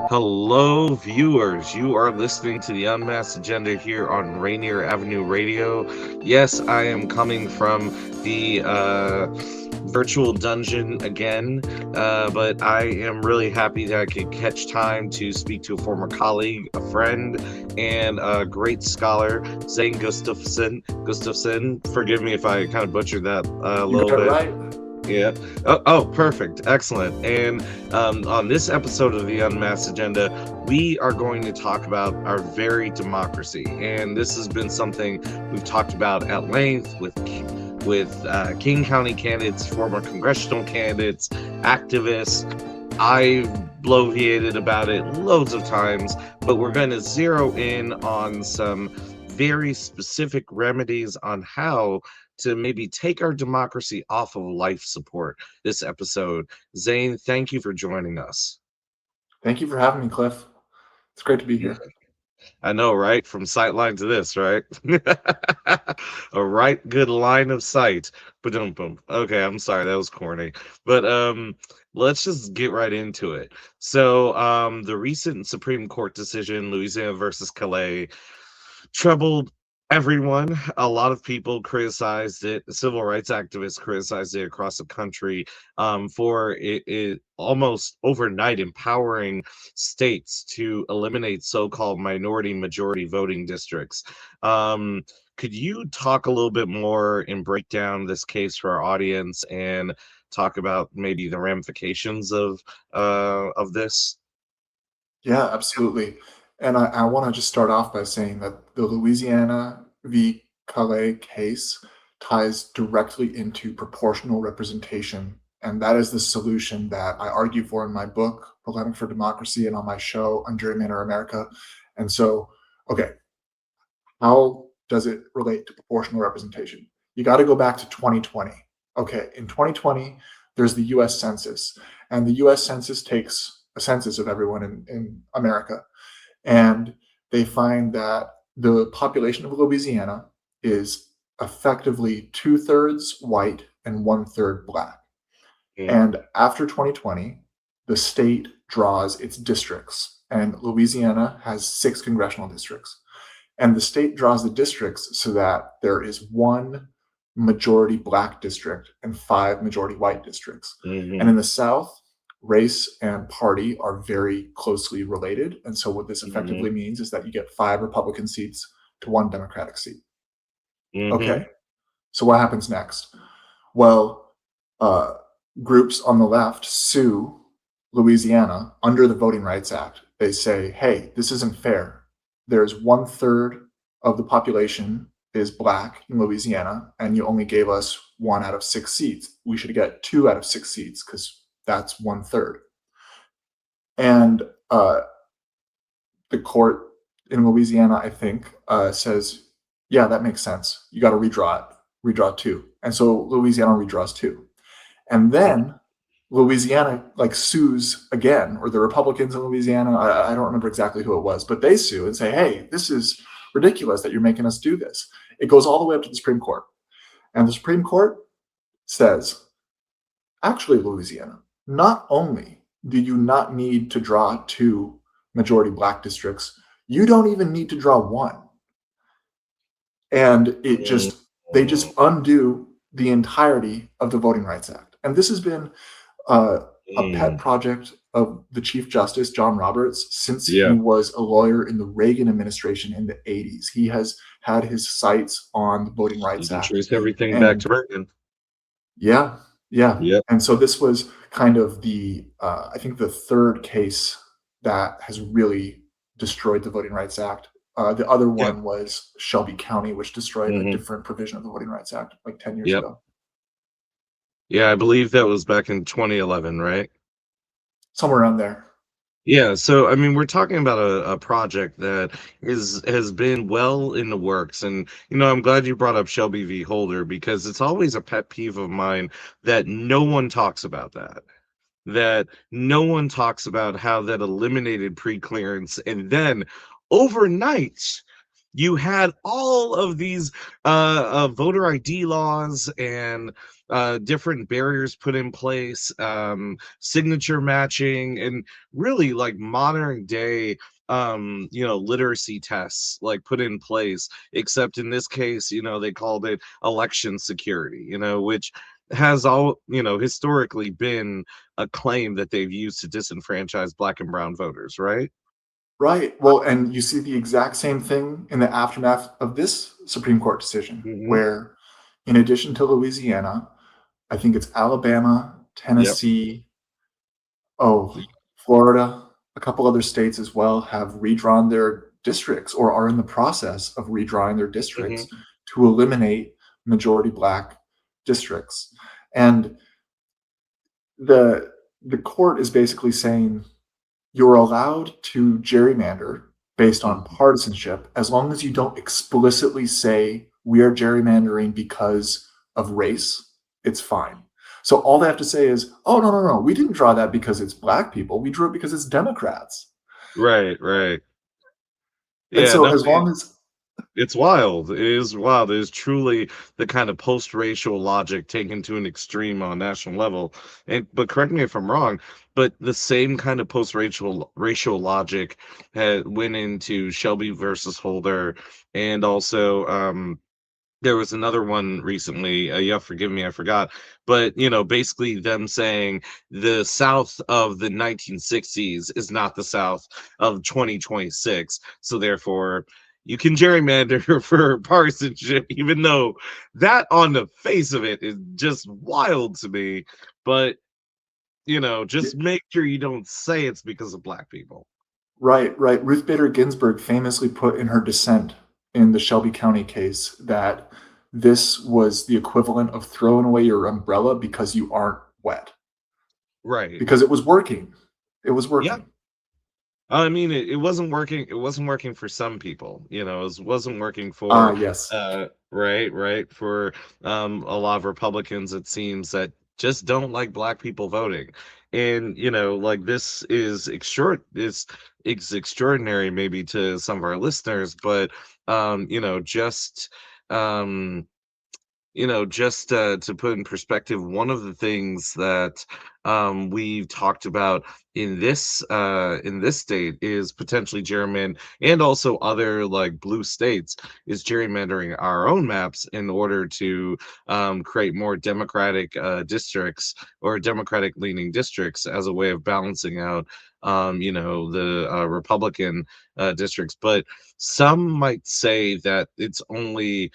Hello, viewers. You are listening to the Unmasked Agenda here on Rainier Avenue Radio. Yes, I am coming from the virtual dungeon again, but I am really happy that I could catch time to speak to a former colleague, a friend, and a great scholar, Zane Gustafson. Forgive me if I kind of butchered that a You little got it bit. right. Yeah. Oh, perfect. Excellent. And on this episode of the Unmasked Agenda, we are going to talk about our very democracy. And this has been something we've talked about at length with King County candidates, former congressional candidates, activists. I've bloviated about it loads of times, but we're going to zero in on some very specific remedies on how to maybe take our democracy off of life support this episode. Zane, thank you for joining us. Thank you for having me, Cliff. It's great to be Yeah, here. I know, right? From sight line to this, right? A right good line of sight. Ba-dum-bum. Okay, I'm sorry, that was corny. But let's just get right into it. So the recent Supreme Court decision, Louisiana versus Calais, troubled everyone. A lot of people criticized it. Civil rights activists criticized it across the country for it almost overnight empowering states to eliminate so-called minority majority voting districts. Could you talk a little bit more and break down this case for our audience and talk about maybe the ramifications of this? Yeah, absolutely. And I want to just start off by saying that the Louisiana v. Calais case ties directly into proportional representation. And that is the solution that I argue for in my book, Polemic for Democracy, and on my show, Ungerrymander America. And so, okay, how does it relate to proportional representation? You got to go back to 2020. Okay, in 2020, there's the US Census, and the US Census takes a census of everyone in America. And they find that the population of Louisiana is effectively two-thirds white and one-third black. Mm, And after 2020, the state draws its districts, and Louisiana has 6 congressional districts. And the state draws the districts so that there is one majority black district and 5 majority white districts. And mhm, in the South, race and party are very closely related. And so what this mhm, effectively means is that you get 5 Republican seats to 1 Democratic seat. mhm, Okay, so what happens next? Well, uh, groups on the left sue Louisiana under the Voting Rights Act. They say, hey, this isn't fair. There's 1/3 of the population is black in Louisiana, and you only gave us 1 out of 6 seats. We should get 2 out of 6 seats because that's 1/3. And the court in Louisiana, I think, says, yeah, that makes sense. You got to redraw 2. And so Louisiana redraws 2. And then Louisiana sues again, or the Republicans in Louisiana, I don't remember exactly who it was, but they sue and say, hey, this is ridiculous that you're making us do this. It goes all the way up to the Supreme Court. And the Supreme Court says, actually, Louisiana, not only do you not need to draw 2 majority black districts, you don't even need to draw 1. And mhm, they just undo the entirety of the Voting Rights Act. And this has been uh, a pet mm. project of the Chief Justice, John Roberts, since he Yeah, was a lawyer in the Reagan administration in the 80s. He has had his sights on the Voting you Rights can Act. trace everything back And to Bergen. yeah, yeah. Yep, And so this was kind of I think, the third case that has really destroyed the Voting Rights Act. The other yeah, one was Shelby County, which destroyed a mhm, different provision of the Voting Rights Act like 10 years yep. ago. Yeah, I believe that was back in 2011, right? Somewhere around there. Yeah, so I mean, we're talking about a project that has been well in the works, and I'm glad you brought up Shelby v. Holder because it's always a pet peeve of mine that no one talks about that no one talks about how that eliminated pre-clearance, and then overnight you had all of these voter ID laws and different barriers put in place, signature matching, and really like modern day literacy tests like put in place, except in this case, they called it election security, which has all historically been a claim that they've used to disenfranchise black and brown voters, right? Right. Well, and you see the exact same thing in the aftermath of this Supreme Court decision, Hmm. where in addition to Louisiana, I think it's Alabama, Yep. Tennessee, Florida, a couple other states as well have redrawn their districts or are in the process of redrawing their districts Hmm. to eliminate majority black districts. And the the court is basically saying you're allowed to gerrymander based on partisanship as long as you don't explicitly say we are gerrymandering because of race, it's fine. So all they have to say is, oh, no, no, no, we didn't draw that because it's black people. We drew it because it's Democrats. Right, right. And Yeah, so no, as long as, it's wild. It is wild. It is truly the kind of post-racial logic taken to an extreme on a national level. And but correct me if I'm wrong, but the same kind of post-racial logic had went into Shelby versus Holder, and also there was another one recently. Yeah, forgive me, I forgot. But basically them saying the South of the 1960s is not the South of 2026. So therefore, you can gerrymander for partisanship, even though that on the face of it is just wild to me. But just make sure you don't say it's because of black people. right, right. Ruth Bader Ginsburg famously put in her dissent in the Shelby County case that this was the equivalent of throwing away your umbrella because you aren't wet, Right. because it was working. It was Yeah. working. I mean, it wasn't working. It wasn't working for some people. It wasn't working Ah, for, yes. right, for a lot of Republicans. It seems that just don't like black people voting, and like this is it's extraordinary maybe to some of our listeners, but just um to put in perspective, one of the things that we've talked about in this state is potentially gerrymandering, and also other like blue states is gerrymandering our own maps in order to create more democratic districts or democratic leaning districts as a way of balancing out the Republican districts. But some might say that it's only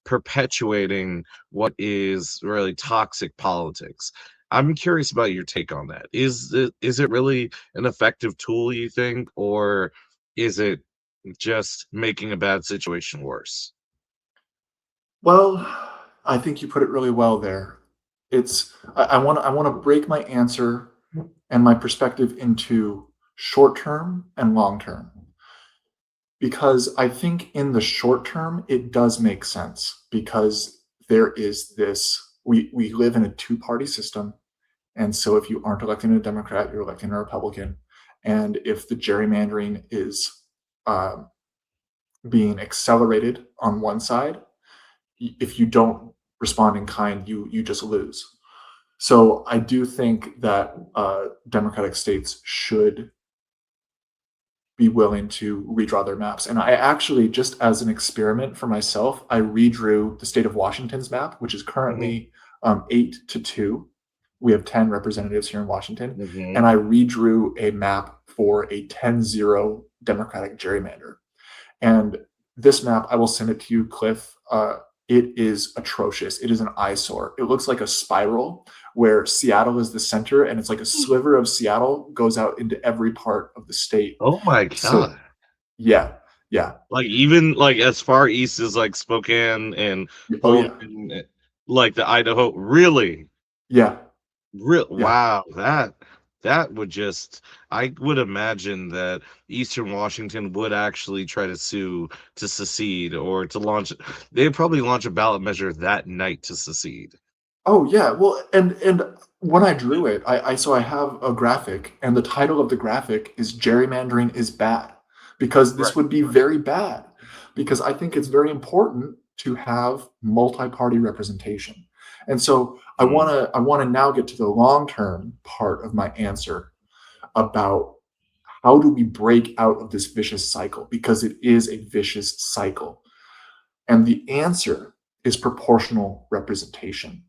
perpetuating what is really toxic politics. I'm curious about your take on that. Is it really an effective tool, you think, or is it just making a bad situation worse? Well, I think you put it really well there. I want to break my answer and my perspective into short term and long term, because I think in the short term it does make sense, because there is this, we live in a two-party system, and so if you aren't electing a Democrat, you're electing a Republican. And if the gerrymandering is um, being accelerated on one side, if you don't respond in kind, you just lose. So I do think that Democratic states should be willing to redraw their maps. And I actually, just as an experiment for myself, I redrew the state of Washington's map, which is Hmm. currently 8-2. We have 10 representatives here in Washington. Hmm. And I redrew a map for a 10-0 Democratic gerrymander. And this map, I will send it to you, Cliff. It is atrocious. It is an eyesore. It looks like a spiral where Seattle is the center, and it's like a sliver of Seattle goes out into every part of the state. Oh my So god! yeah, yeah, Like even like as far east as like Spokane and oh yeah, Pullman, like the Idaho. Really? yeah, Real yeah. wow, that would just I would imagine that Eastern Washington would actually try to sue to secede or to launch they'd probably launch a ballot measure that night to secede. Oh yeah. Well, and when I drew it, I have a graphic, and the title of the graphic is "Gerrymandering is bad," because this Right. would be very bad. because I think it's very important to have multi-party representation. And so Mm, I want to now get to the long-term part of my answer about how do we break out of this vicious cycle, because it is a vicious cycle. And the answer is proportional representation.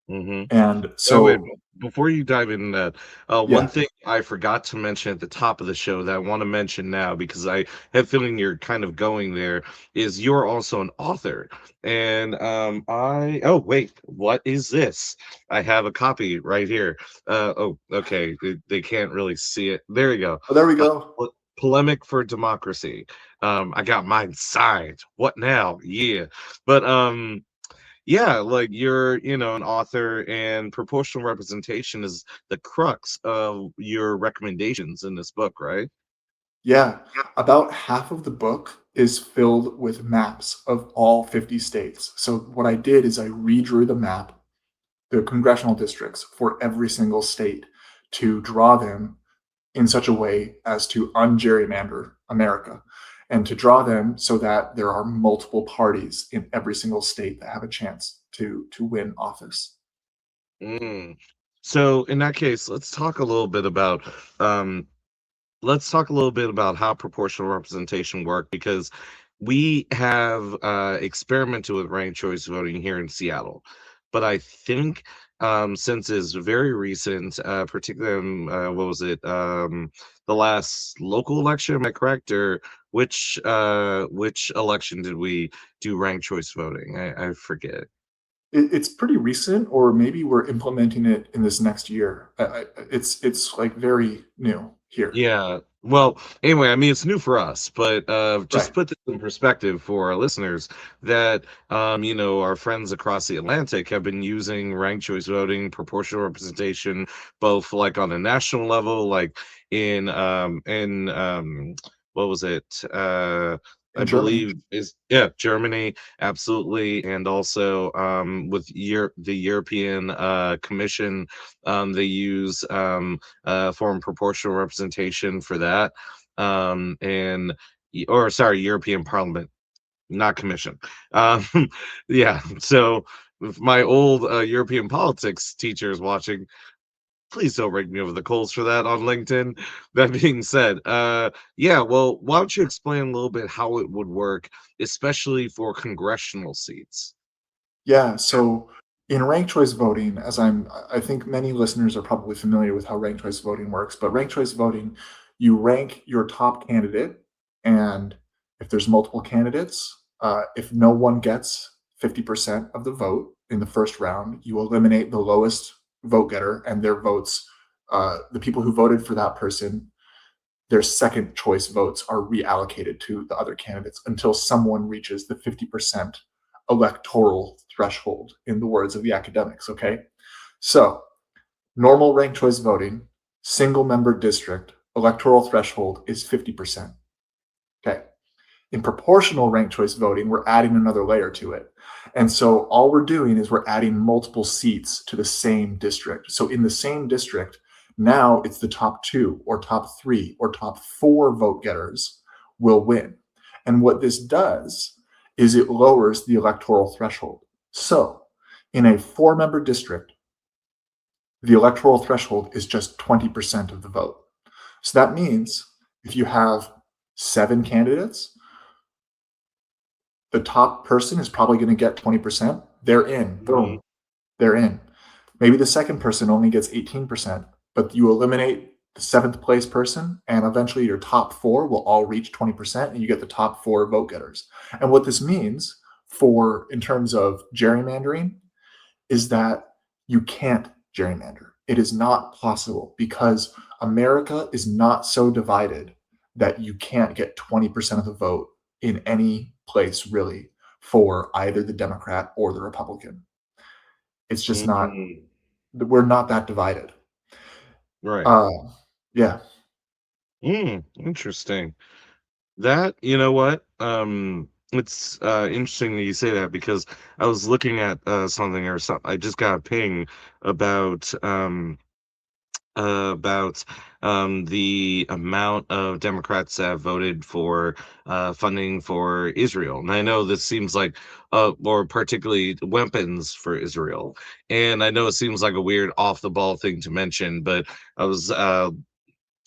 mhm. And Wait, so, before you dive into that, one yeah, thing I forgot to mention at the top of the show that I want to mention now, because I have a feeling you're kind of going there, is you're also an author. And oh, wait, what is this? I have a copy right here. Oh, okay. They can't really see it. There you go. oh, there we Uh, go. Polemic for Democracy. I got mine signed. What now? Yeah. But yeah, like you're, an author, and proportional representation is the crux of your recommendations in this book, right? Yeah, about half of the book is filled with maps of all 50 states. So what I did is I redrew the map, the congressional districts for every single state, to draw them in such a way as to ungerrymander America, and to draw them so that there are multiple parties in every single state that have a chance to win office. Mm. So in that case, um let's talk a little bit about how proportional representation work, because we have experimented with ranked choice voting here in Seattle. But I think since it's very recent, particularly in, what was it, the last local election, am I correct? Or which election did we do ranked choice voting? I forget. It's pretty recent, or maybe we're implementing it in this next year. It's like very new here. Yeah. Well, anyway, I mean, it's new for us, but just Right. put this in perspective for our listeners that, our friends across the Atlantic have been using ranked choice voting, proportional representation, both like on a national level, like what was it? I In Germany. believe is yeah, Germany, absolutely, and also with the European Commission, they use form proportional representation for that. And or sorry, European Parliament, not Commission. Um, yeah. So if my old European politics teacher is watching, please don't rake me over the coals for that on LinkedIn. That being said, yeah. Well, why don't you explain a little bit how it would work, especially for congressional seats? Yeah, so in ranked choice voting, I think many listeners are probably familiar with how ranked choice voting works, but ranked choice voting, you rank your top candidate, and if there's multiple candidates, if no one gets 50% of the vote in the first round, you eliminate the lowest vote getter, and their votes, the people who voted for that person, their second choice votes are reallocated to the other candidates until someone reaches the 50% electoral threshold, in the words of the academics. Okay. So, normal ranked choice voting, single member district, electoral threshold is 50%. Okay. In proportional ranked choice voting, we're adding another layer to it. And so all we're doing is we're adding multiple seats to the same district. So in the same district, now it's the top two or top three or top four vote getters will win. And what this does is it lowers the electoral threshold. So in a four-member district, the electoral threshold is just 20% of the vote. So that means if you have seven candidates, the top person is probably going to get 20%. They're in. Mhm. Boom. They're in. Maybe the second person only gets 18%, but you eliminate the seventh place person, and eventually your top four will all reach 20%, and you get the top four vote getters. And what this means for in terms of gerrymandering is that you can't gerrymander. It is not possible because America is not so divided that you can't get 20% of the vote in any place really for either the Democrat or the Republican. It's just not, Mm, we're not that divided. right. Uh, yeah, Interesting. That, you know what? It's interesting that you say that, because I was looking at something, or something. I just got a ping about about the amount of Democrats that have voted for funding for Israel. And I know this seems like, or particularly weapons for Israel. And I know it seems like a weird off the ball thing to mention, but I was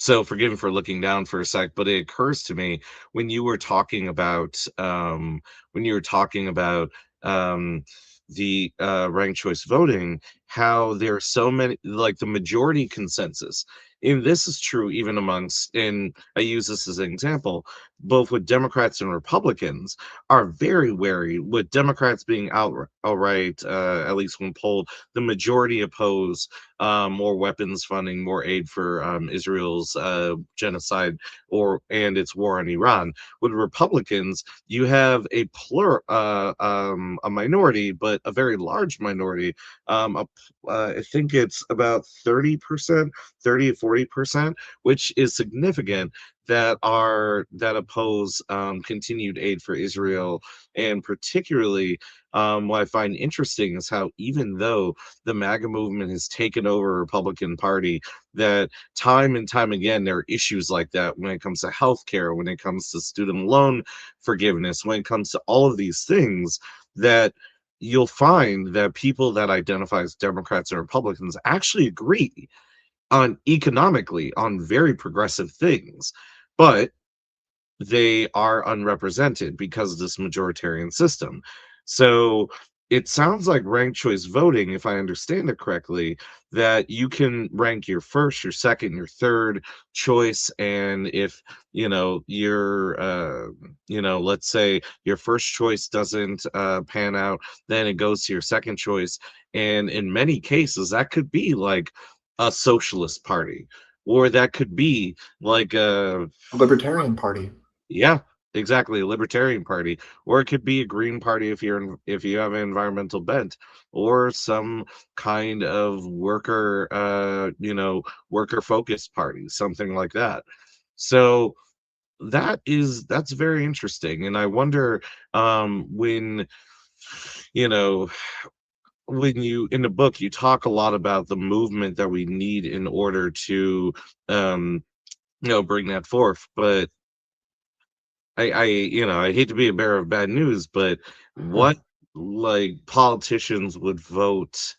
so forgive me for looking down for a sec, but it occurs to me when you were talking about when you were talking about um, the ranked choice voting, how there are so many, like the majority consensus. And this is true even amongst, and I use this as an example, both with Democrats and Republicans are very wary, with Democrats being outright, at least when polled, the majority oppose more weapons funding, more aid for Israel's genocide and its war on Iran. With Republicans, you have a minority, but a very large minority. I think it's about 30%, 30 to 40%, which is significant, that oppose continued aid for Israel, and particularly what I find interesting is how even though the MAGA movement has taken over the Republican Party, that time and time again there are issues like that when it comes to healthcare, when it comes to student loan forgiveness, when it comes to all of these things, that you'll find that people that identify as Democrats and Republicans actually agree on economically on very progressive things, but they are unrepresented because of this majoritarian system. So it sounds like ranked choice voting, if I understand it correctly, that you can rank your first, your second, your third choice, and if let's say your first choice doesn't pan out, then it goes to your second choice, and in many cases that could be like a socialist party, or that could be like a A libertarian party. yeah, exactly, a libertarian party, or it could be a green party if you have an environmental bent, or some kind of worker focused party, something like that. So that's very interesting, and I wonder you know when you in the book you talk a lot about the movement that we need in order to um bring that forth, but I hate to be a bearer of bad news, but what like politicians would vote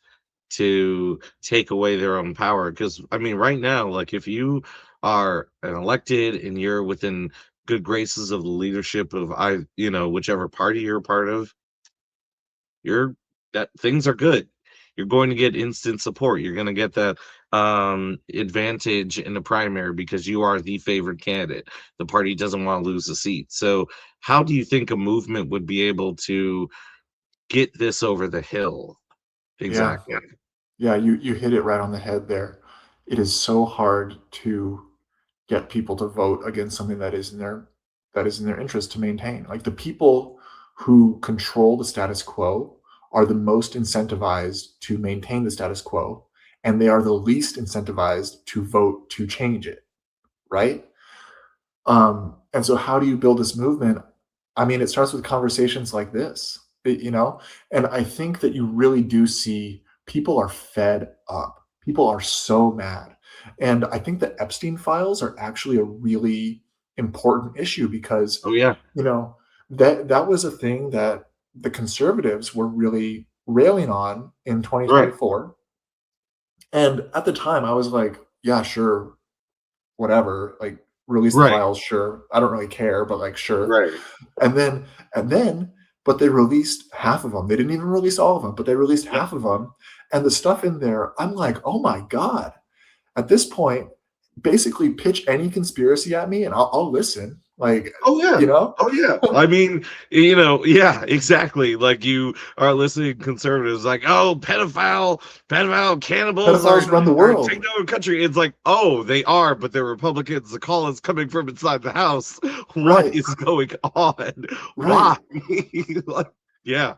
to take away their own power? Because I mean, right now, like if you are an elected and you're within good graces of the leadership of whichever party you're a part of, you're that things are good. You're going to get instant support. You're going to get that advantage in the primary because you are the favored candidate. The party doesn't want to lose a seat. So, how do you think a movement would be able to get this over the hill? Yeah. Exactly. Yeah, you hit it right on the head there. It is so hard to get people to vote against something that is in their interest to maintain. Like the people who control the status quo are the most incentivized to maintain the status quo, and they are the least incentivized to vote to change it, right? And so how do you build this movement? I mean, it starts with conversations like this, and I think that you really do see people are fed up. People are so mad. And I think the Epstein files are actually a really important issue because, Oh yeah. you know, that was a thing that the conservatives were really railing on in Right. 2024. And at the time I was like, yeah, sure, whatever, like release the Right. files, sure. I don't really care, but like sure. Right. And then and then but they released half of them. They didn't even release all of them, but they released Yep. half of them. And the stuff in there, I'm like, "Oh my god." At this point, basically pitch any conspiracy at me and I'll listen. Like, Oh yeah. you know? Oh yeah. I mean, yeah, exactly. Like you are listening to conservatives like, oh, pedophile cannibals are Pedophiles run the taking world. over the country. It's like, oh, they are, but they're Republicans. The call is coming from inside the house. What Right. is going on? Right. Why? Like, yeah.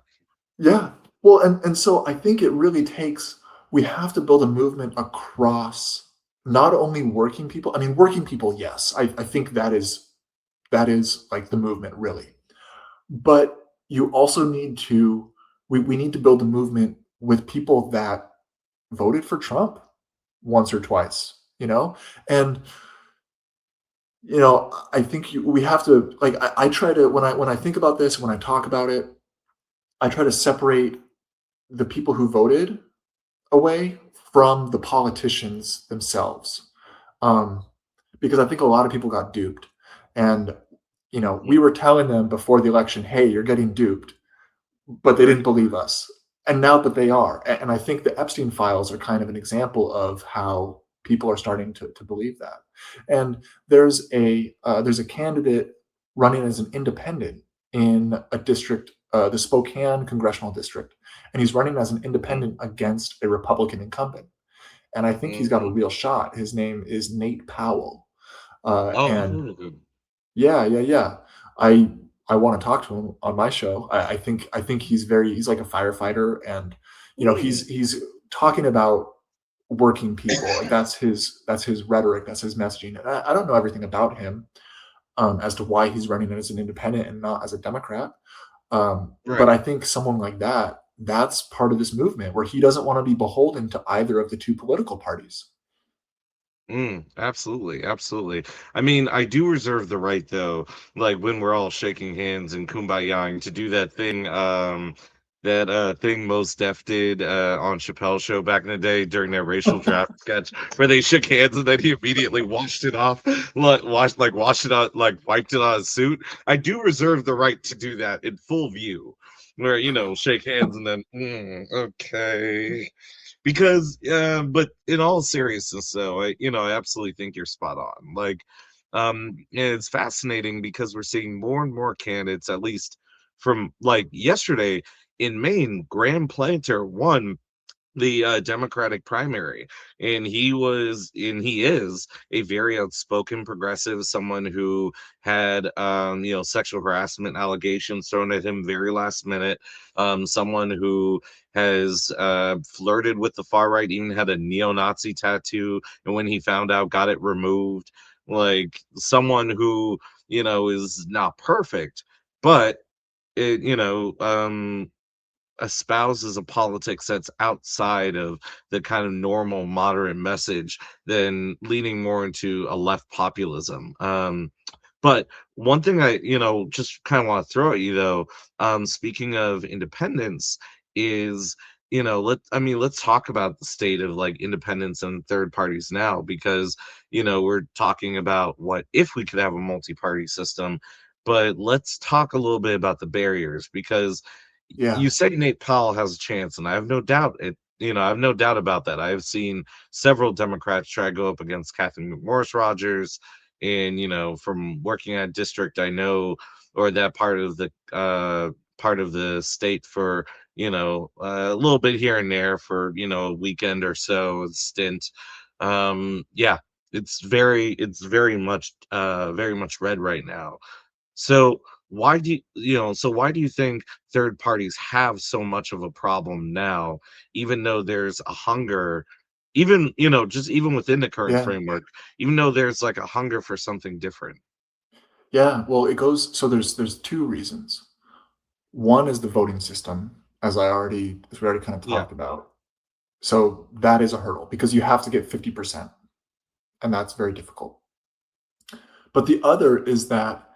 Yeah. Well, and so I think it really takes we have to build a movement across not only working people. I mean, working people, yes. I think that is like the movement really. But you also need to we need to build a movement with people that voted for Trump once or twice. you know? And, I think we have to, like, I try to, when I think about this, when I talk about it, I try to separate the people who voted away from the politicians themselves. Um, because I think a lot of people got duped. And, we Mhm. were telling them before the election, hey, you're getting duped, but they didn't Right. believe us. And now that they are. And I think the Epstein files are kind of an example of how people are starting to believe that. And there's a candidate running as an independent in a district, the Spokane congressional district, and he's running as an Mhm. independent against a Republican incumbent. And I think he's got a Mhm. real shot. His name is Nate Powell. Oh, I've And heard of him. yeah, yeah, yeah. I I want to talk to him on my show. I think he's like a firefighter, and Mm. he's talking about working people. Like that's his rhetoric, that's his messaging. And I don't know everything about him, as to why he's running as an independent and not as a Democrat. But Right. I think someone like that, that's part of this movement where he doesn't want to be beholden to either of the two political parties. Absolutely, absolutely. I mean, I do reserve the right though, like when we're all shaking hands and kumbayaing to do that thing, that thing Mos Def did on Chappelle's show back in the day during their racial draft sketch where they shook hands and then he immediately washed it off, washed it out, like wiped it on his suit. I do reserve the right to do that in full view, where shake hands and then okay. Because but in all seriousness though, I absolutely think you're spot on. Like and it's fascinating because we're seeing more and more candidates, at least from like yesterday in Maine. Graham Planter won the Democratic primary, and he is a very outspoken progressive, someone who had sexual harassment allegations thrown at him very last minute, someone who has flirted with the far right, even had a neo-Nazi tattoo, and when he found out, got it removed. Like someone who is not perfect, but it espouses a politics that's outside of the kind of normal moderate message, then leaning more into a left populism. But one thing I, just kind of want to throw at you though, speaking of independence, is let's talk about the state of like independence and third parties now, because we're talking about what if we could have a multi-party system, but let's talk a little bit about the barriers, because Yeah. you say Nate Powell has a chance, and I have no doubt it. I have no doubt about that. I've seen several Democrats try to go up against Catherine McMorris Rogers, and from working at district, I know, or that part of the state for a little bit here and there for a weekend or so stint. Yeah, it's very much red right now. So why do you think third parties have so much of a problem now, even though there's a hunger, even just even within the current Yeah. framework, even though there's like a hunger for something different? Yeah. Well, it goes so there's two reasons. One is the voting system, as we already kind of Yeah. talked about. So that is a hurdle because you have to get 50%, and that's very difficult. But the other is that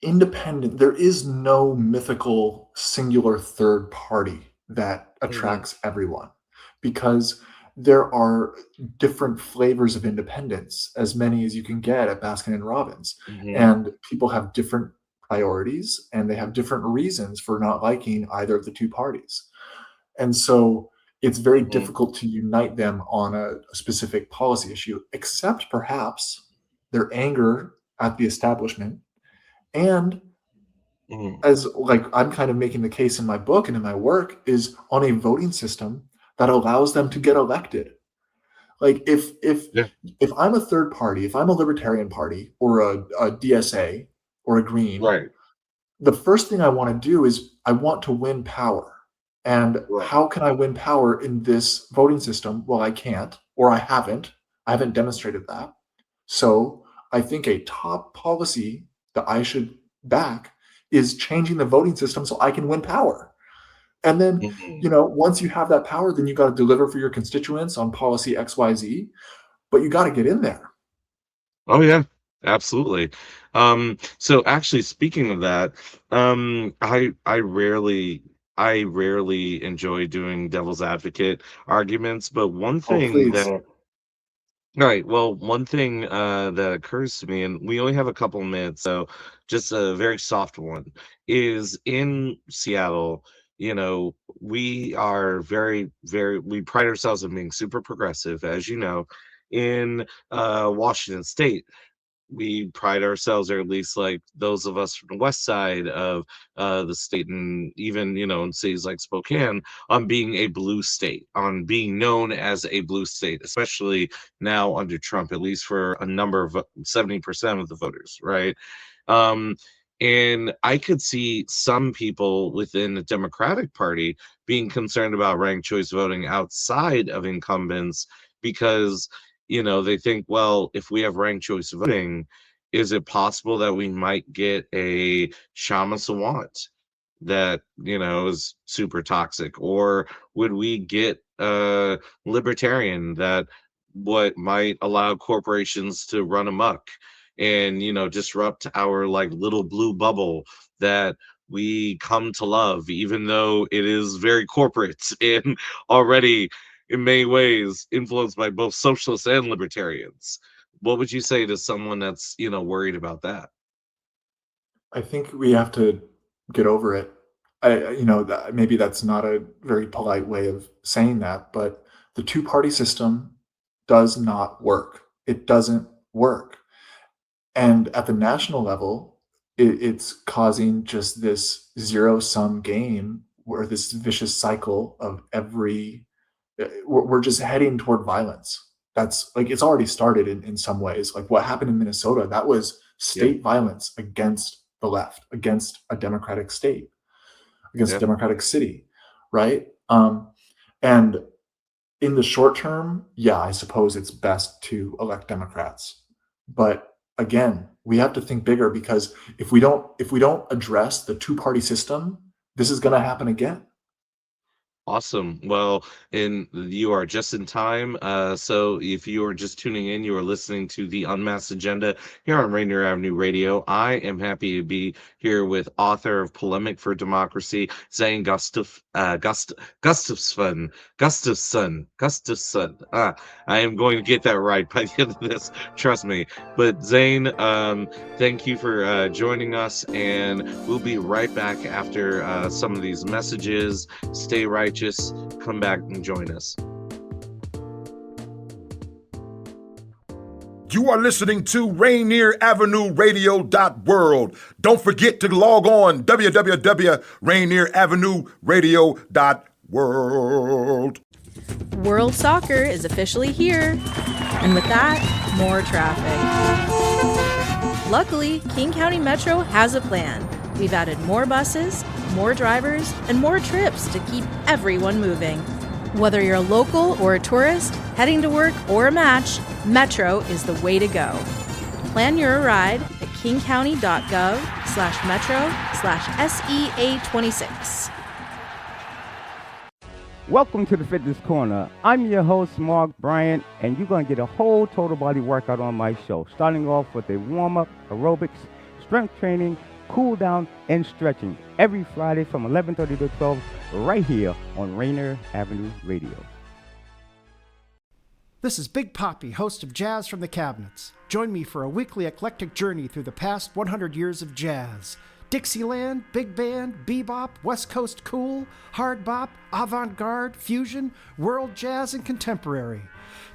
there is no mythical singular third party that Hmm. attracts everyone, because there are different flavors of independence, as many as you can get at Baskin and Robbins. Hmm. And people have different priorities and they have different reasons for not liking either of the two parties. And so it's very Hmm. difficult to unite them on a specific policy issue, except perhaps their anger at the establishment. And Hmm. as like I'm kind of making the case in my book and in my work, is on a voting system that allows them to get elected. Like Yeah. if I'm a third party, if I'm a libertarian party or a DSA or a green, Right. the first thing I want to do is I want to win power. And Right. how can I win power in this voting system? Well, I can't, or I haven't demonstrated that. So I think a top policy that I should back is changing the voting system so I can win power. And then, Hmm. once you have that power, then you got to deliver for your constituents on policy XYZ. but you got to get in there. Oh yeah, absolutely. So actually, speaking of that, I rarely enjoy doing devil's advocate arguments, but one Oh, thing please. that all right. Well, one thing that occurs to me, and we only have a couple minutes, so just a very soft one, is in Seattle. We are we pride ourselves on being super progressive, as you know. In Washington State, we pride ourselves, or at least like those of us from the west side of the state, and even in cities like Spokane, on being a blue state, on being known as a blue state, especially now under Trump, at least for a number of 70% of the voters, right? um and I could see some people within the Democratic Party being concerned about ranked choice voting outside of incumbents, because they think, well, if we have ranked choice voting, is it possible that we might get a Shama Sawant that is super toxic, or would we get a libertarian that what might allow corporations to run amok and disrupt our like little blue bubble that we come to love, even though it is very corporate and already in many ways influenced by both socialists and libertarians. What would you say to someone that's worried about that? I think we have to get over it. Maybe that's not a very polite way of saying that, but the two-party system does not work. It doesn't work. And at the national level, it's causing just this zero-sum game, where this vicious cycle of we're just heading toward violence. That's like, it's already started in some ways. Like what happened in Minnesota, that was Yeah, state violence against the left, against a democratic state, against a yeah, democratic city, right? And in the short term, yeah, I suppose it's best to elect Democrats. But again, we have to think bigger, because if we don't address the two-party system, this is going to happen again. awesome. Well, and you are just in time. So if you are just tuning in, you are listening to the Unmasked Agenda here on Rainier Avenue Radio. I am happy to be here with author of Polemic for Democracy, Zane Gustafson. I am going to get that right by the end of this. Trust me. But Zane, thank you for joining us, and we'll be right back after some of these messages. Stay righteous. Come back and join us. You are listening to RainierAvenueRadio.world. Don't forget to log on www.RainierAvenueRadio.world. World Soccer is officially here. And with that, more traffic. Luckily, King County Metro has a plan. We've added more buses, more drivers, and more trips to keep everyone moving. Whether you're a local or a tourist, heading to work or a match, Metro is the way to go. Plan your ride at kingcounty.gov/metro/SEA26. Welcome to the Fitness Corner. I'm your host, Mark Bryant, and you're going to get a whole total body workout on my show, starting off with a warm-up, aerobics, strength training, cool down, and stretching every Friday from 11:30 to 12 right here on Rainier Avenue Radio. This is Big Poppy, host of Jazz from the Cabinets. Join me for a weekly eclectic journey through the past 100 years of jazz. Dixieland, big band, bebop, West Coast cool, hard bop, avant-garde, fusion, world jazz, and contemporary.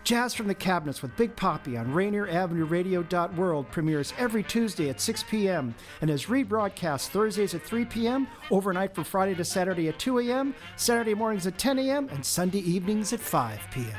Jazz from the Cabinets with Big Poppy on RainierAvenueRadio.world premieres every Tuesday at 6 p.m. and is rebroadcast Thursdays at 3 p.m., overnight from Friday to Saturday at 2 a.m., Saturday mornings at 10 a.m., and Sunday evenings at 5 p.m.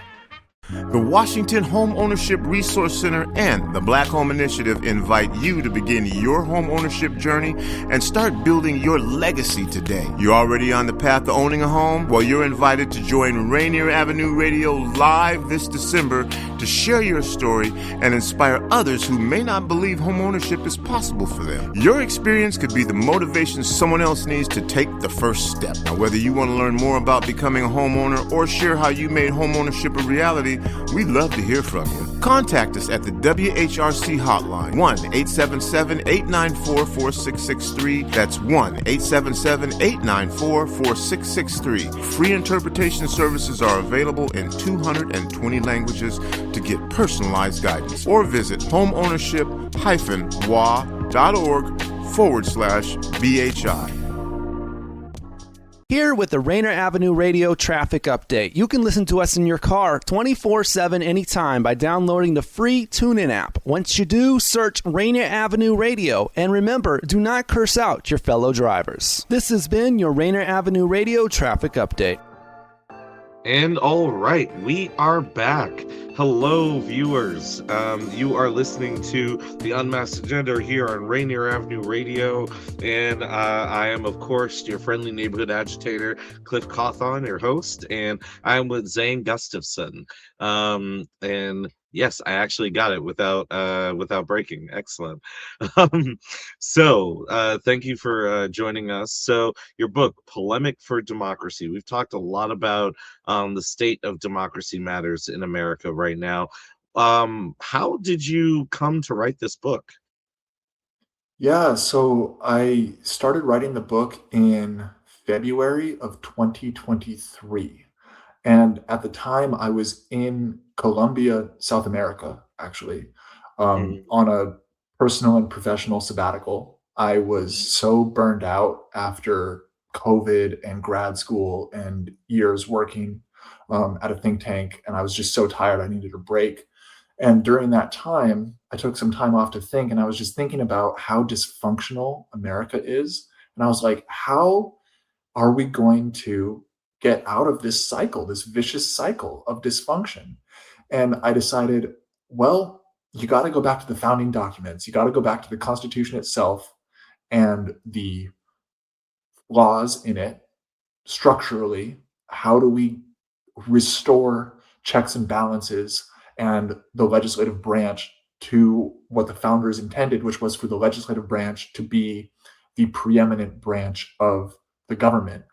The Washington Home Ownership Resource Center and the Black Home Initiative invite you to begin your home ownership journey and start building your legacy today. You're already on the path to owning a home? Well, you're invited to join Rainier Avenue Radio live this December to share your story and inspire others who may not believe homeownership is possible for them. Your experience could be the motivation someone else needs to take the first step. Now, whether you want to learn more about becoming a homeowner or share how you made homeownership a reality, we'd love to hear from you. Contact us at the WHRC hotline, 1-877-894-4663. That's 1-877-894-4663. Free interpretation services are available in 220 languages to get personalized guidance. Or visit homeownership-wa.org/BHI. Here with the Rainer Avenue Radio Traffic Update. You can listen to us in your car 24/7 anytime by downloading the free TuneIn app. Once you do, search Rainer Avenue Radio. And remember, do not curse out your fellow drivers. This has been your Rainer Avenue Radio Traffic Update. And all right, we are back. Hello, viewers. You are listening to the Unmasked Agenda here on Rainier Avenue Radio, and I am, of course, your friendly neighborhood agitator, Cliff Cawthon, your host, and I am with Zane Gustafson. And yes, I actually got it without breaking. Excellent. Thank you for joining us. So, your book, Polemic for Democracy. We've talked a lot about the state of democracy matters in America right now. How did you come to write this book? Yeah, so I started writing the book in February of 2023. And at the time, I was in Colombia, South America, actually, on a personal and professional sabbatical. I was so burned out after COVID and grad school and years working at a think tank, and I was just so tired. I needed a break. And during that time, I took some time off to think, and I was just thinking about how dysfunctional America is. And I was like, how are we going to get out of this cycle, this vicious cycle of dysfunction? And I decided, well, you got to go back to the founding documents. You got to go back to the Constitution itself and the laws in it structurally. How do we restore checks and balances and the legislative branch to what the founders intended, which was for the legislative branch to be the preeminent branch of the government?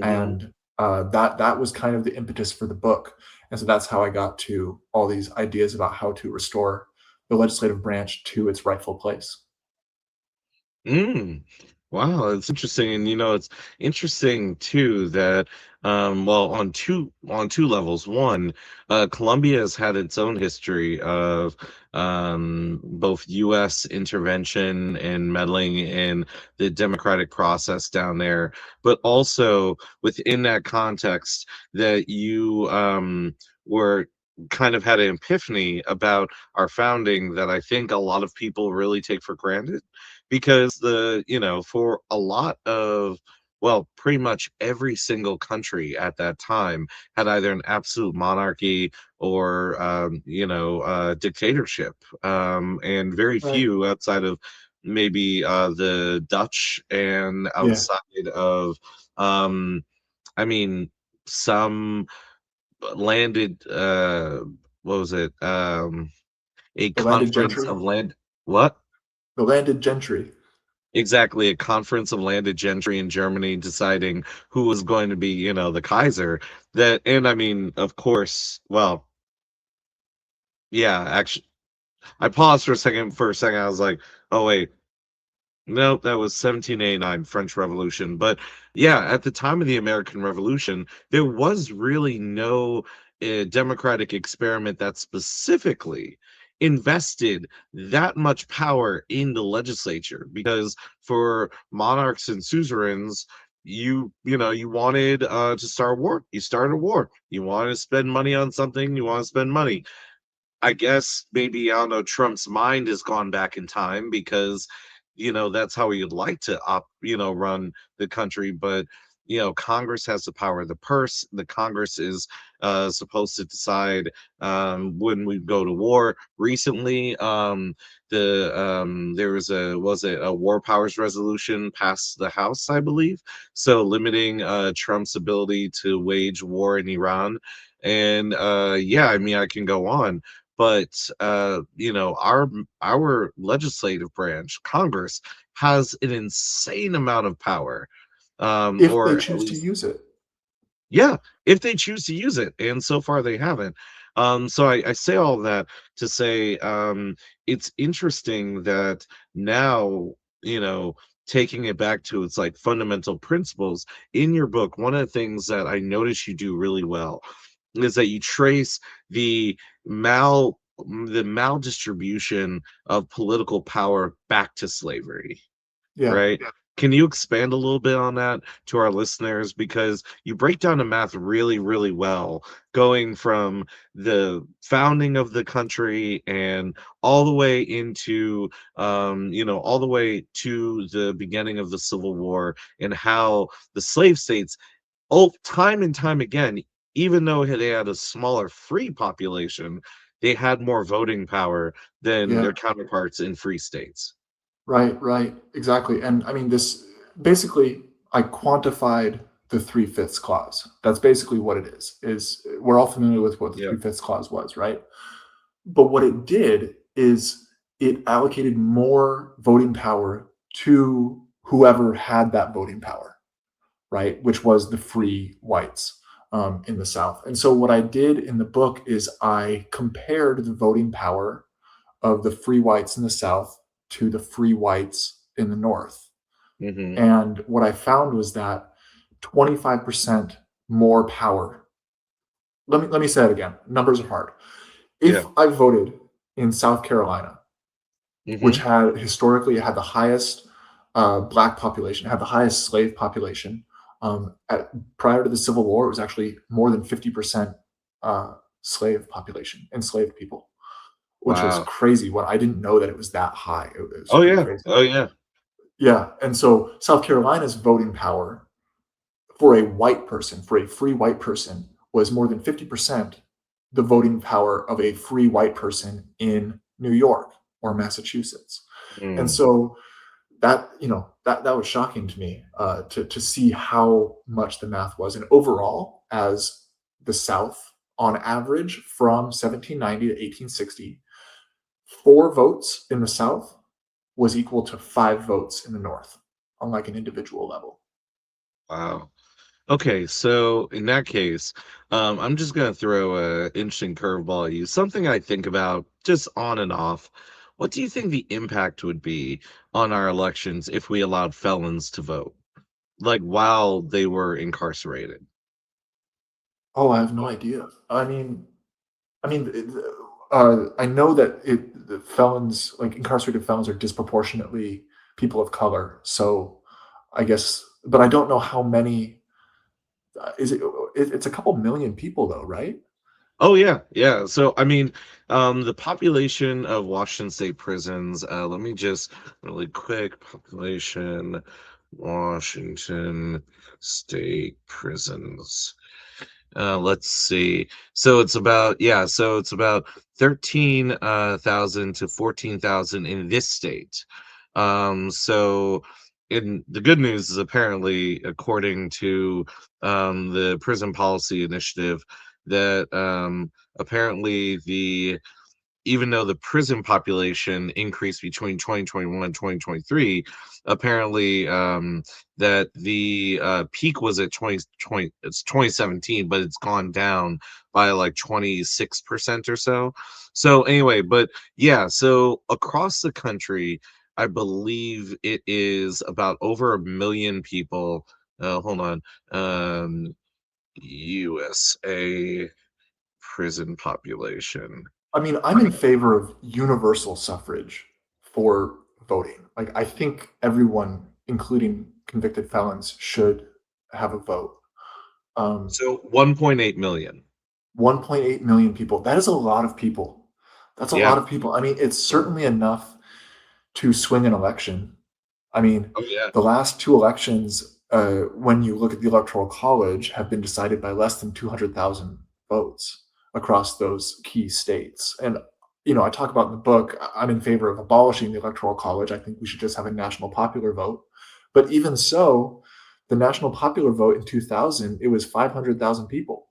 And that was kind of the impetus for the book. And so that's how I got to all these ideas about how to restore the legislative branch to its rightful place. Wow, it's interesting. And it's interesting too that on two levels. One, Colombia has had its own history of both U.S. intervention and meddling in the democratic process down there, but also within that context that you were kind of had an epiphany about our founding that I think a lot of people really take for granted, because for a lot of, well, pretty much every single country at that time had either an absolute monarchy or dictatorship, and very Right. few outside of maybe the Dutch and Yeah. outside of some landed what was it a The landed conference gentry. of land what The landed gentry. exactly, a conference of landed gentry in Germany deciding who was going to be the Kaiser. That, and of course, well, yeah, actually I paused for a second. I was like, oh wait, no, that was 1789 French Revolution. But yeah, at the time of the American Revolution, there was really no democratic experiment that specifically invested that much power in the legislature, because for monarchs and suzerains, you wanted to start a war. You started a war. You want to spend money on something. You want to spend money. I guess maybe, I don't know, Trump's mind has gone back in time, because that's how he'd like to run the country. But Congress has the power of the purse. The Congress is supposed to decide when we go to war. Recently, there was a war powers resolution passed the House, I believe, so limiting Trump's ability to wage war in Iran. And I can go on, but our legislative branch, Congress, has an insane amount of power, If they or at choose to least, use it. yeah, if they choose to use it, and so far they haven't. So I say all that to say, it's interesting that now, taking it back to its like fundamental principles in your book, one of the things that I notice you do really well is that you trace the maldistribution of political power back to slavery, Yeah. right? Can you expand a little bit on that to our listeners? Because you break down the math really, really well, going from the founding of the country and all the way into, all the way to the beginning of the Civil War, and how the slave states, time and time again, even though they had a smaller free population, they had more voting power than Yeah. their counterparts in free states. Right, exactly. And I mean, this basically, I quantified the 3/5 clause. That's basically what it is we're all familiar with what the Yeah. 3/5 clause was, right? But what it did is it allocated more voting power to whoever had that voting power, right? Which was the free whites in the South. And so what I did in the book is I compared the voting power of the free whites in the South to the free whites in the North. Hmm. And what I found was that 25% more power. Let me say it again. Numbers are hard. Yeah. If I voted in South Carolina, which Hmm. had historically had the highest black population, had the highest slave population. Prior to the Civil War, it was actually more than 50% slave population, enslaved people, which was Wow. crazy. When I didn't know that it was that high. It was Oh pretty yeah. crazy. Oh yeah. Yeah. And so South Carolina's voting power for a white person, for a free white person, was more than 50% the voting power of a free white person in New York or Massachusetts. And Mm. so that, that was shocking to me to see how much the math was. And overall, as the South, on average, from 1790 to 1860, 4 votes in the South was equal to 5 votes in the North on like an individual level. Wow. Okay, so in that case, I'm just gonna throw a interesting curveball at you. Something I think about just on and off. What do you think the impact would be on our elections if we allowed felons to vote, like while they were incarcerated? Oh, I have no idea. I know that the felons, like incarcerated felons, are disproportionately people of color. So I guess, but I don't know how many. Is it? It's a couple million people, though, right? Oh yeah, yeah. So I mean, the population of Washington State prisons. Let me just really quick population, Washington State prisons. Let's see. So it's about, yeah. So it's about 13,000 to 14,000 in this state. So in the good news is, apparently, according to the Prison Policy Initiative, that apparently the even though the prison population increased between 2021 and 2023, apparently, that the peak was at 2020, it's 2017, but it's gone down by like 26% or so. So anyway, but yeah, so across the country, I believe it is about over a million people. Hold on. USA prison population. I mean, I'm in favor of universal suffrage for voting. Like, I think everyone, including convicted felons, should have a vote. So 1.8 million. 1.8 million people. That is a lot of people. That's a Yeah. lot of people. I mean, it's certainly enough to swing an election. I mean, Oh yeah. the last 2 elections, when you look at the Electoral College, have been decided by less than 200,000 votes across those key states. And, I talk about in the book, I'm in favor of abolishing the Electoral College. I think we should just have a national popular vote. But even so, the national popular vote in 2000, it was 500,000 people.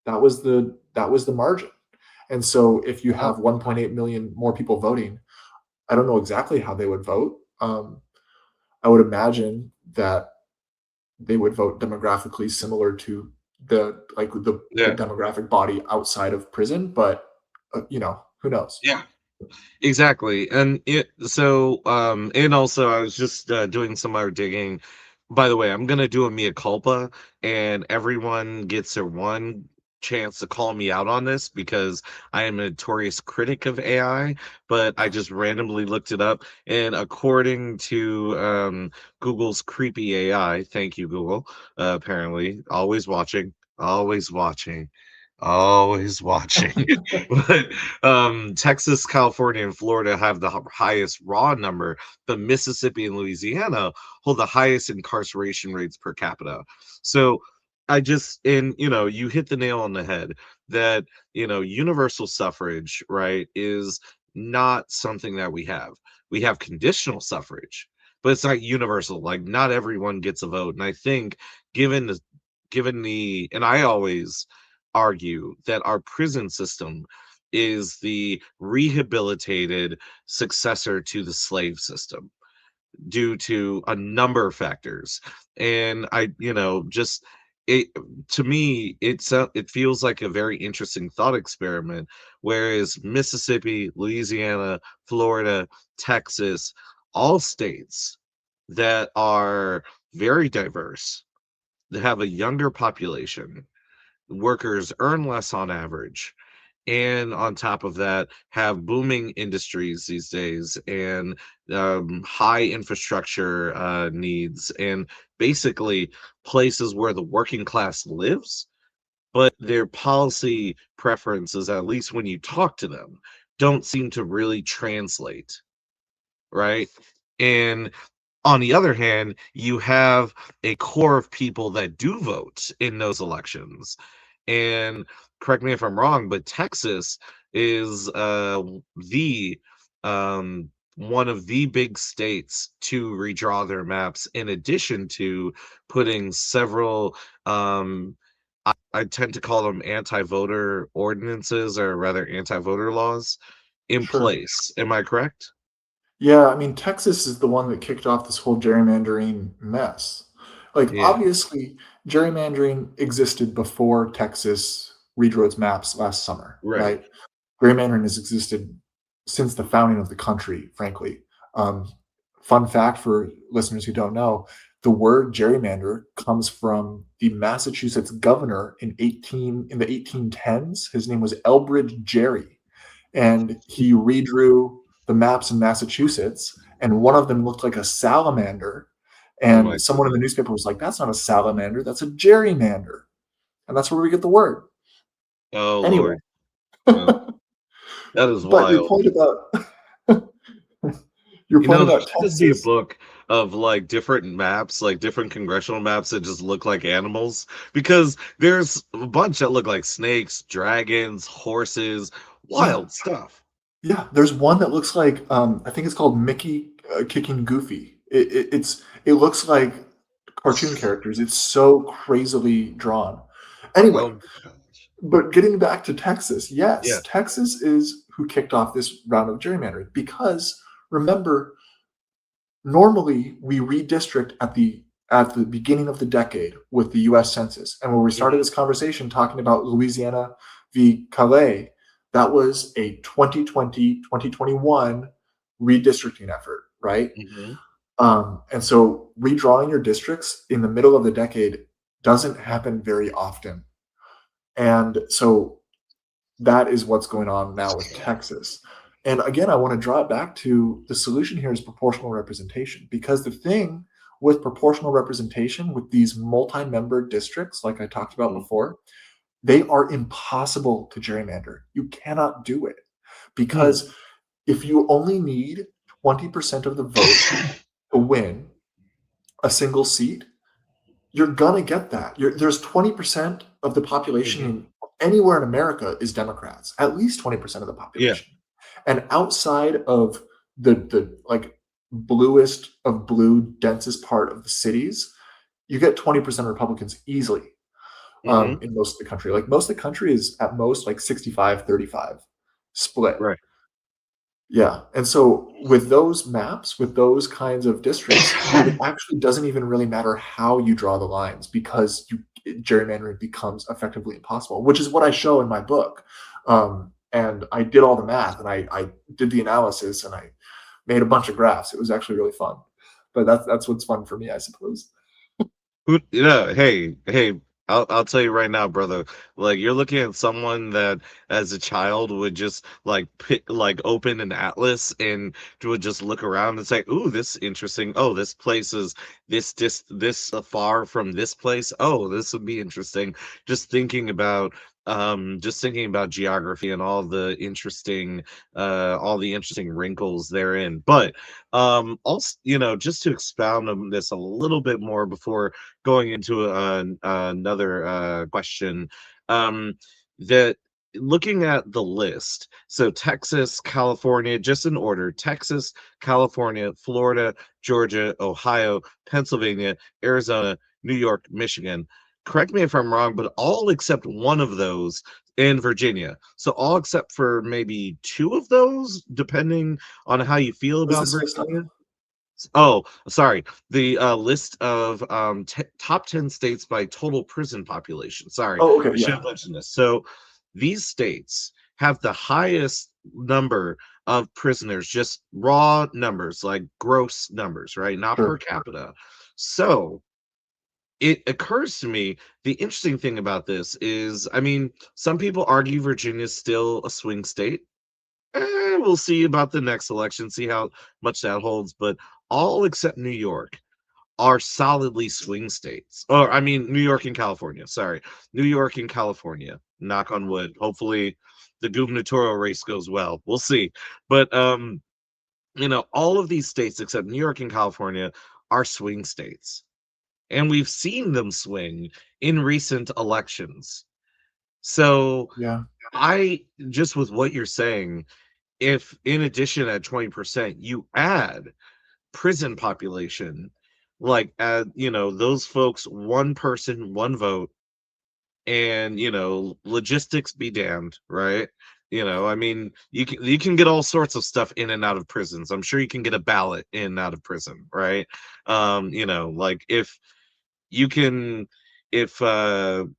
That was the margin. And so if you have 1.8 million more people voting, I don't know exactly how they would vote. I would imagine that they would vote demographically similar to the Yeah. demographic body outside of prison, but who knows? Yeah. Exactly. And also I was just doing some more digging. By the way, I'm gonna do a mea culpa, and everyone gets their one chance to call me out on this because I am a notorious critic of AI, but I just randomly looked it up, and according to Google's creepy AI, thank you, Google, apparently, always watching, always watching. But Texas, California, and Florida have the highest raw number, but Mississippi and Louisiana hold the highest incarceration rates per capita. So you hit the nail on the head that, universal suffrage, right, is not something that we have. We have conditional suffrage, but it's not universal. Like, not everyone gets a vote. And I think and I always argue that our prison system is the rehabilitated successor to the slave system due to a number of factors. And just it to me, it feels like a very interesting thought experiment. Whereas Mississippi, Louisiana, Florida, Texas, all states that are very diverse, that have a younger population, workers earn less on average, and on top of that have booming industries these days, and high infrastructure needs, and basically places where the working class lives, but their policy preferences, at least when you talk to them, don't seem to really translate, right? And on the other hand, you have a core of people that do vote in those elections. And correct me if I'm wrong, but Texas is the one of the big states to redraw their maps, in addition to putting several I tend to call them anti-voter ordinances, or rather anti-voter laws, in Sure. place. Am I correct? Yeah, I mean, Texas is the one that kicked off this whole gerrymandering mess. Like, Yeah. obviously, gerrymandering existed before Texas redrew its maps last summer, Right. right? Gerrymandering has existed since the founding of the country, frankly. Um, Fun fact for listeners who don't know, the word gerrymander comes from the Massachusetts governor in the 1810s. His name was Elbridge Gerry, and he redrew the maps in Massachusetts, and one of them looked like a salamander. Oh my And someone in the newspaper was like, "That's not a salamander, that's a gerrymander." And that's where we get the word. Oh Anyway, Lord. Well, that is but your wild. point about your point There's about to see a Texas, book of like different maps, like different congressional maps that just look like animals, because there's a bunch that look like snakes, dragons, horses, yeah, wild stuff. yeah. There's one that looks like I think it's called Mickey kicking Goofy. It looks like cartoon characters. It's so crazily drawn. Anyway, Oh my gosh. but getting back to Texas, Yeah. yes, Texas is who kicked off this round of gerrymandering because remember, normally we redistrict at the beginning of the decade with the US Census. And when we started this conversation talking about Louisiana v. Calais, that was a 2020-2021 redistricting effort, right? Hmm. And so redrawing your districts in the middle of the decade doesn't happen very often. And so that is what's going on now with Texas. And again, I want to draw it back to the solution here is proportional representation, because the thing with proportional representation with these multi-member districts, like I talked about before, they are impossible to gerrymander. You cannot do it because if you only need 20% of the vote to win a single seat, you're gonna get that. There's 20% of the population anywhere in America is Democrats, at least 20% of the Yeah. population. And outside of the like bluest of blue, densest part of the cities, you get 20% Republicans easily. Mhm. in most of the country. Like most of the country is at most like 65-35 split. Right. Yeah, and so with those maps, with those kinds of districts, it actually doesn't even really matter how you draw the lines because gerrymandering becomes effectively impossible, which is what I show in my book. And I did all the math and I did the analysis and I made a bunch of graphs. It was actually really fun. But that's what's fun for me, I suppose. Who, yeah, hey, I'll tell you right now, brother. Like you're looking at someone that, as a child, would just like open an atlas and would just look around and say, "Ooh, this is interesting. Oh, this place is this far from this place. Oh, this would be interesting." Just thinking about geography and all the interesting wrinkles therein. But also, just to expound on this a little bit more before going into another question, um, that looking at the list, so Texas, California, just in order: Texas, California, Florida, Georgia, Ohio, Pennsylvania, Arizona, New York, Michigan. Correct me if I'm wrong, but all except one of those in Virginia. So all except for maybe two of those, depending on how you feel What's about this list Virginia. of? Oh, sorry. The list of top 10 states by total prison population. Sorry, Oh, I okay, should yeah, have mentioned this. So these states have the highest number of prisoners, just raw numbers, like gross numbers, right? Not per sure. capita. So it occurs to me the interesting thing about this is, I mean, some people argue Virginia's still a swing state. We'll see about the next election, see how much that holds. But all except New York are solidly swing states. Or, I mean, New York and California. Sorry. New York and California. Knock on wood. Hopefully the gubernatorial race goes well. We'll see. But, all of these states except New York and California are swing states. And we've seen them swing in recent elections. So, Yeah, I just with what you're saying, if in addition at 20% you add prison population, like add, those folks, one person, one vote, and logistics be damned, right? I mean, you can get all sorts of stuff in and out of prisons. I'm sure you can get a ballot in and out of prison, right? Like you can if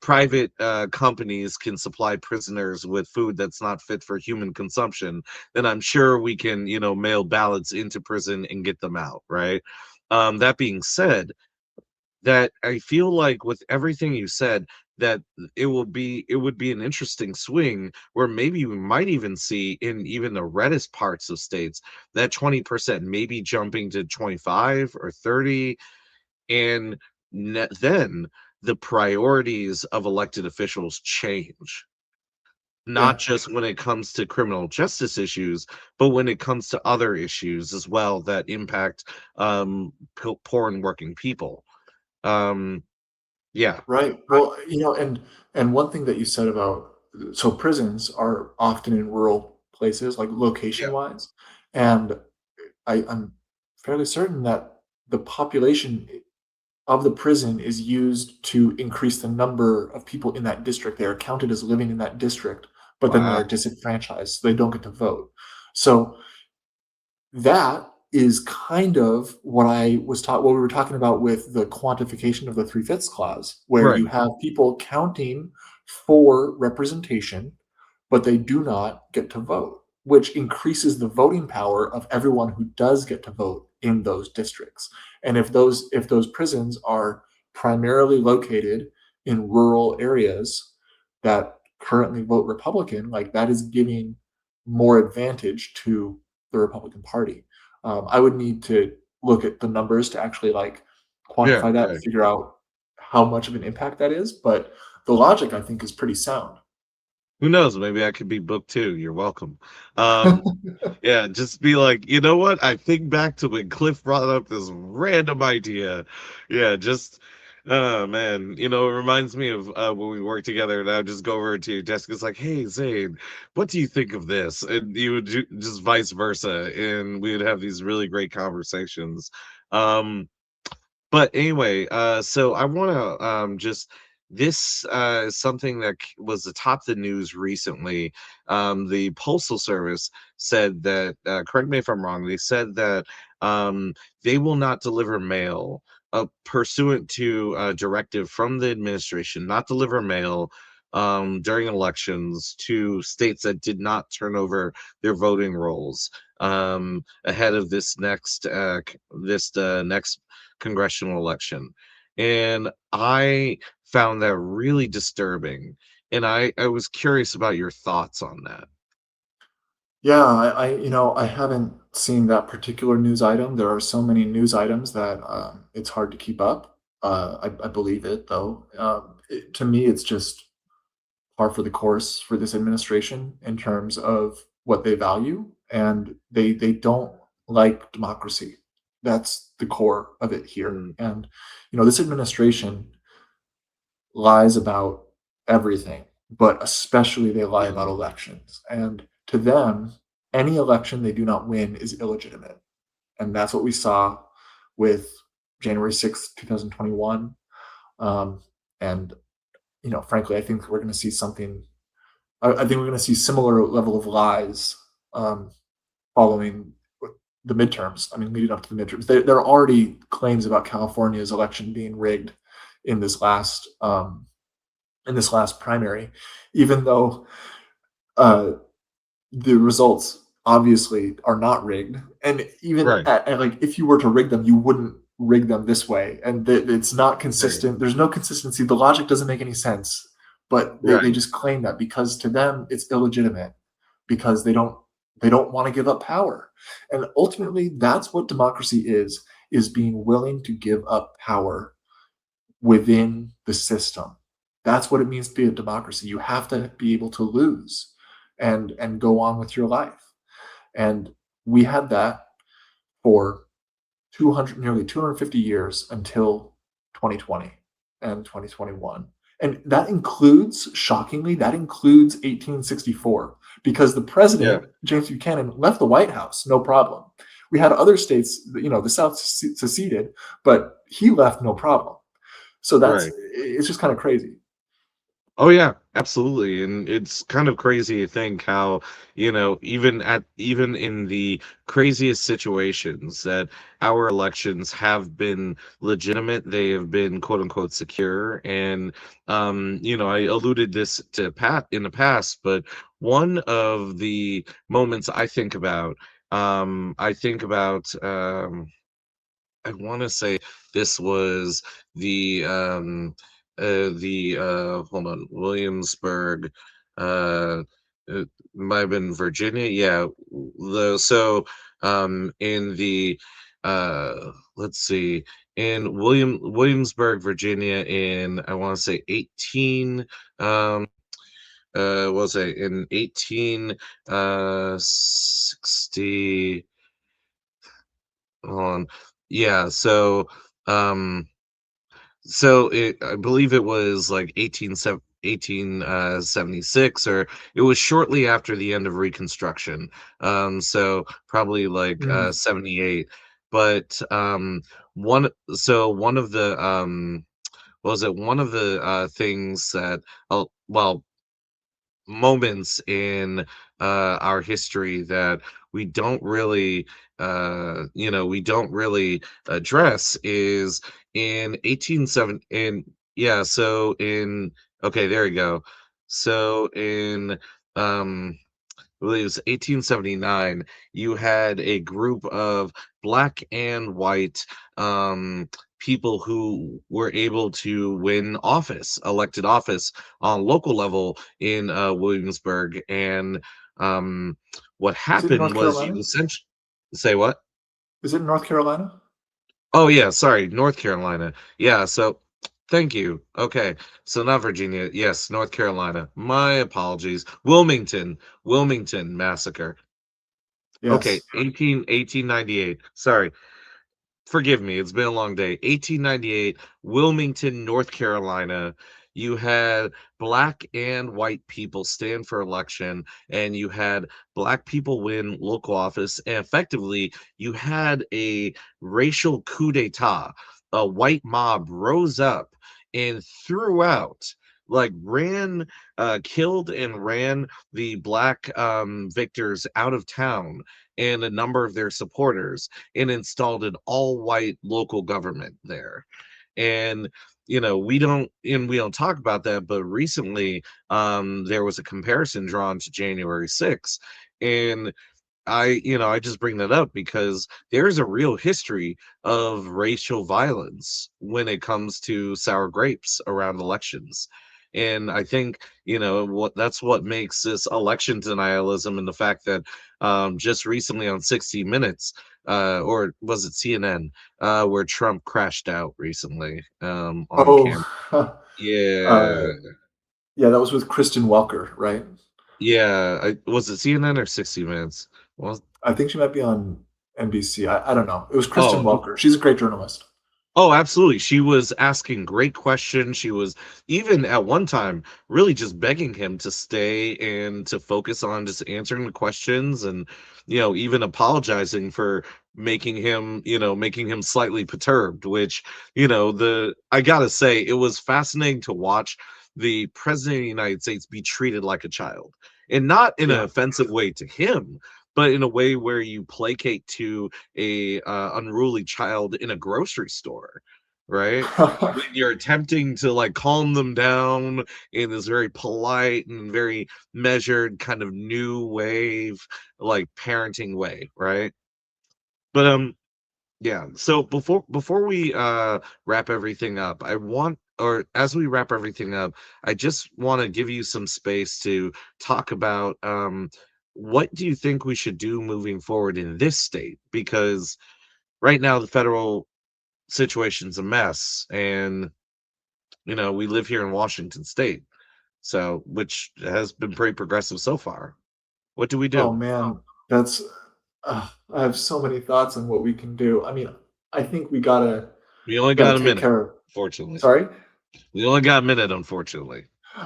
private companies can supply prisoners with food that's not fit for human consumption, then I'm sure we can, mail ballots into prison and get them out, right? That being said, that I feel like with everything you said, that it would be an interesting swing where maybe we might even see in even the reddest parts of states that 20% maybe jumping to 25 or 30, and then the priorities of elected officials change, not yeah, just when it comes to criminal justice issues, but when it comes to other issues as well that impact poor and working people. um yeah. right. Well, and one thing that you said about so prisons are often in rural places, like Yeah. location-wise, and I'm fairly certain that the population of the prison is used to increase the number of people in that district. They are counted as living in that district, but then they Wow. are disenfranchised, so they don't get to vote. So that is kind of what we were talking about with the quantification of the 3/5 clause, where Right. you have people counting for representation, but they do not get to vote, which increases the voting power of everyone who does get to vote in those districts. And if those prisons are primarily located in rural areas that currently vote Republican, like that is giving more advantage to the Republican Party. I would need to look at the numbers to actually like Yeah, quantify that yeah. and figure out how much of an impact that is. But the logic, I think, is pretty sound. Who knows? Maybe I could be book two. You're welcome. Yeah, just be like, you know what? I think back to when Cliff brought up this random idea. Yeah, just, oh man, it reminds me of when we worked together, and I would just go over to your desk. It's like, hey, Zane, what do you think of this? And you would just vice versa, and we would have these really great conversations. But anyway, so I want to just this is something that was atop the news recently. The Postal Service said that, correct me if I'm wrong, they said that they will not deliver mail pursuant to a directive from the administration, not deliver mail during elections to states that did not turn over their voting rolls ahead of this next congressional election. And I found that really disturbing. And I was curious about your thoughts on that. Yeah, I haven't seen that particular news item. There are so many news items that it's hard to keep up. I believe it though. To me, it's just par for the course for this administration in terms of what they value, and they don't like democracy. That's the core of it here. Mm, And this administration lies about everything, but especially they lie about mm, elections. And to them, any election they do not win is illegitimate. And that's what we saw with January 6th, 2021. And frankly, I think we're going to see something. I think we're going to see similar level of lies following the midterms. I mean, leading up to the midterms, there are already claims about California's election being rigged in this last primary, even though uh, the results obviously are not rigged. And even right, like if you were to rig them, you wouldn't rig them this way. And it's not right, consistent. There's no consistency. The logic doesn't make any sense. But they right. just claim that because to them it's illegitimate because they don't want to give up power. And ultimately that's what democracy is being willing to give up power within the system. That's what it means to be a democracy. You have to be able to lose and go on with your life. And we had that for nearly 250 years until 2020 and 2021. And that includes, shockingly, that includes 1864 because the Yeah, president, James Buchanan, left the White House, no problem. We had other states, the South seceded, but he left no problem. So right. it's just kind of crazy. Oh yeah, absolutely. And it's kind of crazy to think how, even in the craziest situations that our elections have been legitimate, they have been quote unquote secure. And I alluded this to Pat in the past, but one of the moments I think about I want to say this was the hold on, Williamsburg, uh it might have been Virginia. Yeah, in the let's see, in Williamsburg, Virginia, in I want to say 18 was it in 18 60, hold on. Yeah, um I believe it was like 1876, or it was shortly after the end of Reconstruction. So probably like Mm. 78. But one of the was it one of the things that, well, moments in our history that we don't really address is in 187 in yeah so in okay, there you go. So in um I believe it was 1879, you had a group of black and white people who were able to win elected office on local level in Williamsburg. And what Is it in happened North was you Carolina? essentially say what? Is it in North Carolina? Oh yeah, sorry, North Carolina. Yeah, so thank you. Okay. So not Virginia. Yes, North Carolina. My apologies. Wilmington massacre. Okay, Yes. 1898. Sorry. Forgive me. It's been a long day. 1898, Wilmington, North Carolina. You had black and white people stand for election, and you had black people win local office. And effectively, you had a racial coup d'etat. A white mob rose up and throughout, like killed and ran the black victors out of town and a number of their supporters, and installed an all-white local government there. And we don't talk about that, but recently there was a comparison drawn to January 6th. And I just bring that up because there's a real history of racial violence when it comes to sour grapes around elections. And I think, that's what makes this election denialism, and the fact that just recently on 60 Minutes, or was it CNN, where Trump crashed out recently on camera. Oh, Yeah. uh, yeah, that was with Kristen Welker, right? Yeah. Was it CNN or 60 Minutes? Well, I think she might be on NBC. I don't know. It was Kristen oh, Welker. She's a great journalist. Oh, absolutely. She was asking great questions. She was even at one time really just begging him to stay and to focus on just answering the questions, and even apologizing for making him slightly perturbed, which, the I gotta say, it was fascinating to watch the president of the United States be treated like a child. And not in an Yeah. offensive way to him, but in a way where you placate to a unruly child in a grocery store, right? When you're attempting to like calm them down in this very polite and very measured kind of new wave, like parenting way, right? But yeah. So before we wrap everything up, as we wrap everything up, I just want to give you some space to talk about what do you think we should do moving forward in this state? Because right now the federal situation's a mess, and we live here in Washington State, so which has been pretty progressive so far. What do we Oh do? man, that's I have so many thoughts on what we can do. I mean, I think we gotta We only gotta got a take minute, care of. fortunately. Sorry? We only got a minute, unfortunately.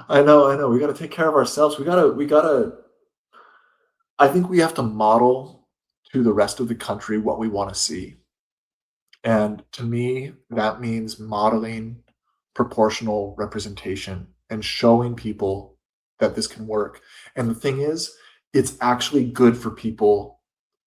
I know. We gotta take care of ourselves. We gotta I think we have to model to the rest of the country what we want to see. And to me, that means modeling proportional representation and showing people that this can work. And the thing is, it's actually good for people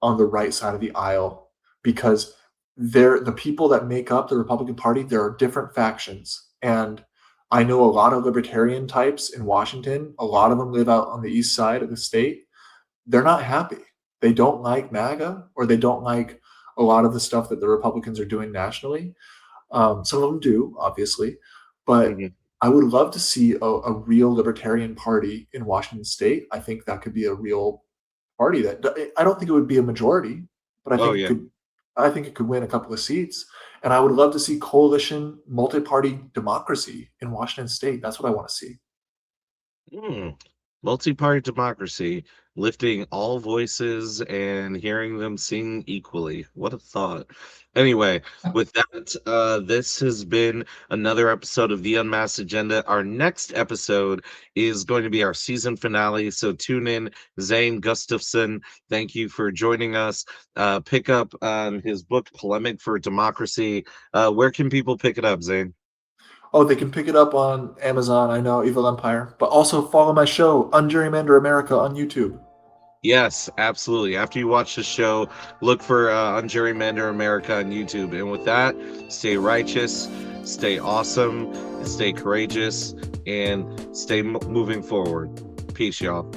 on the right side of the aisle, because the people that make up the Republican Party, there are different factions. And I know a lot of libertarian types in Washington. A lot of them live out on the east side of the state. They're not happy. They don't like MAGA, or they don't like a lot of the stuff that the Republicans are doing nationally. Some of them do, obviously, but Mhm. I would love to see a real libertarian party in Washington State. I think that could be a real party. That I don't think it would be a majority, but I Oh think it yeah. could. I think it could win a couple of seats, and I would love to see coalition, multi-party democracy in Washington State. That's what I want to see. Hmm. Multi-party democracy, lifting all voices and hearing them sing equally. What a thought. Anyway, with that, this has been another episode of The Unmasked Agenda. Our next episode is going to be our season finale, so tune in. Zane Gustafson, thank you for joining us. Pick up his book, Polemic for Democracy. Where can people pick it up, Zane? Oh, they can pick it up on Amazon. I know, Evil Empire, but also follow my show, Ungerrymander America, on YouTube. Yes, absolutely. After you watch the show, look for Ungerrymander America on YouTube. And with that, stay righteous, stay awesome, stay courageous, and stay moving forward. Peace, y'all.